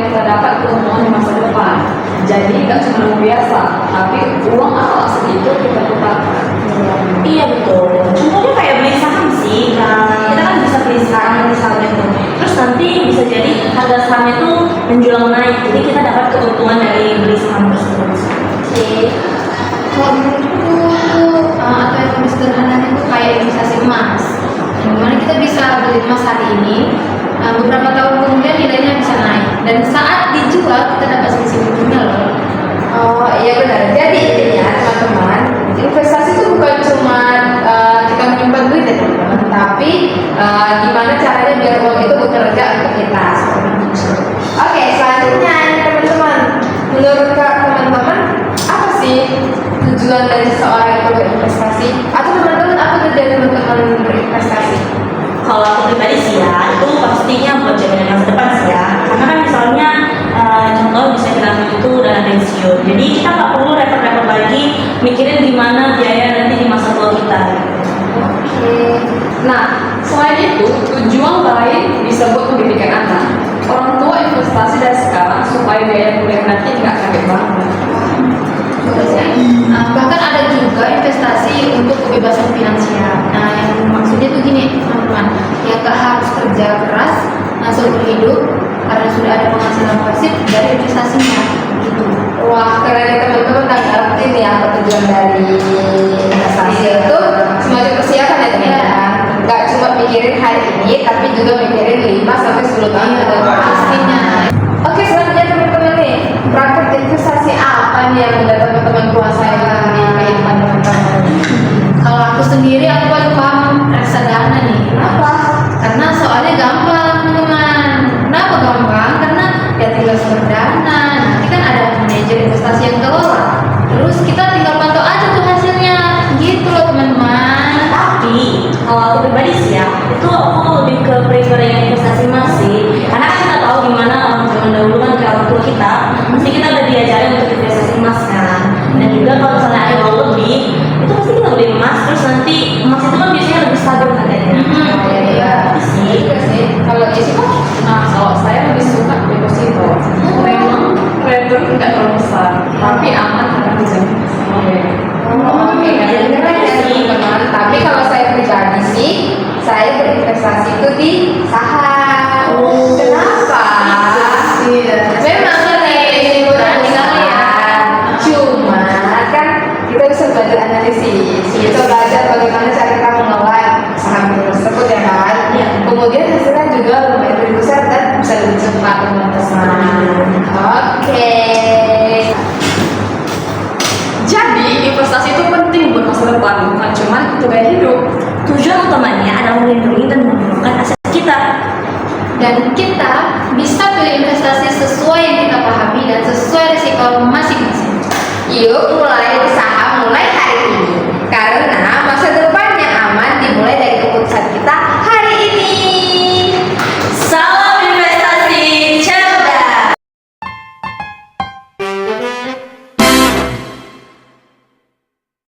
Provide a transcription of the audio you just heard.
yang kita dapat keuntungan di masa depan. Jadi nggak cuma uang biasa, tapi uang atau aset itu kita putarkan. Iya betul. Contohnya kayak beli saham sih. Nah, kita kan bisa beli saham di saham itu. Terus nanti bisa jadi harga saham itu menjulang naik. Jadi kita dapat keuntungan dari beli saham tersebut. Oke. Kalau menurutku atau yang lebih sederhananya itu kayak investasi emas. Yang dimana kita bisa beli emas hari ini, beberapa tahun kemudian nilainya bisa naik. Dan saat dijual kita dapat selisih untungnya loh. Oh iya benar. Jadi intinya teman-teman, investasi itu bukan cuma kita menyimpan duit ya teman-teman, tapi gimana caranya biar uang itu bekerja untuk kita. Oke, selanjutnya ini teman-teman, menurut teman-teman apa sih tujuan dari seseorang itu berinvestasi? Atau teman-teman apa tujuan teman-teman berinvestasi? Kalau aku pribadi sih ya, itu pastinya buat jaminan masa depan sih ya. Karena kan misalnya contoh bisa bilang itu dana pensiun. Jadi kita nggak perlu repot-repot lagi mikirin gimana biaya nanti di masa tua kita. Oke. Nah, selain itu, tujuan lain bisa buat pendidikan anak. Orang tua investasi dari sekarang supaya biaya kuliah nanti nggak kaget banget. Bahkan ada juga investasi untuk kebebasan finansial. Nah, yang maksudnya tuh gini teman-teman, ya nggak harus kerja keras seumur hidup karena sudah ada penghasilan pasif dari investasinya. Gitu. Wah, keren ya teman-teman, tak ngerti nih apa tujuan dari investasi itu semacam persiapan ya teman-teman. Gak cuma mikirin hari ini, tapi juga mikirin 5-10 tahun ke depan. Pastinya. Oke, selanjutnya teman-teman nih, praktek investasi apa nih yang udah teman-teman kuasai di kehidupan teman-teman? Kalau aku sendiri aku paling paham reksadana nih. Kenapa? Karena soalnya gampang teman-teman. Kenapa gampang? Karena ya tinggal sumber dana. Nanti kan ada manajer investasi yang kelola. Terus kita tinggal pantau aja tuh hasilnya. Gitu loh teman-teman. Tapi kalau aku pribadi sih ya, itu aku lebih ke prefer yang investasi masih. Karena kan kita tahu gimana orang zaman dahulu kan kayak orang tua kita, mesti kita udah diajarin untuk investasi emas kan. Dan juga kalau misalnya ada uang lebih, itu pasti kita beli emas. Terus nanti emas itu kan biasanya lebih stabil harganya. Iya, Sih. juga sih. Kalau Jessica, Nah, kalau saya lebih suka deposito. Memang return nggak terlalu besar, tapi aman karena dijamin sama bank. oke, keren ya teman-teman. Tapi kalau saya pribadi sih, saya berinvestasi itu di saham. Kenapa? Iya. Memang kan ini bukan kesalahan. Cuma kan kita bisa belajar analisis, kita belajar bagaimana cara kita mengelola saham tersebut ya kan. Iya. Kemudian hasilnya juga lumayan lebih besar dan bisa lebih cepat teman-teman. Oke. Jadi investasi itu penting buat masa depan, bukan cuma untuk gaya hidup. Tujuan utamanya adalah melindungi dan mengembangkan aset kita. Dan kita bisa pilih investasi sesuai yang kita pahami dan sesuai risiko masing-masing. Yuk mulai dari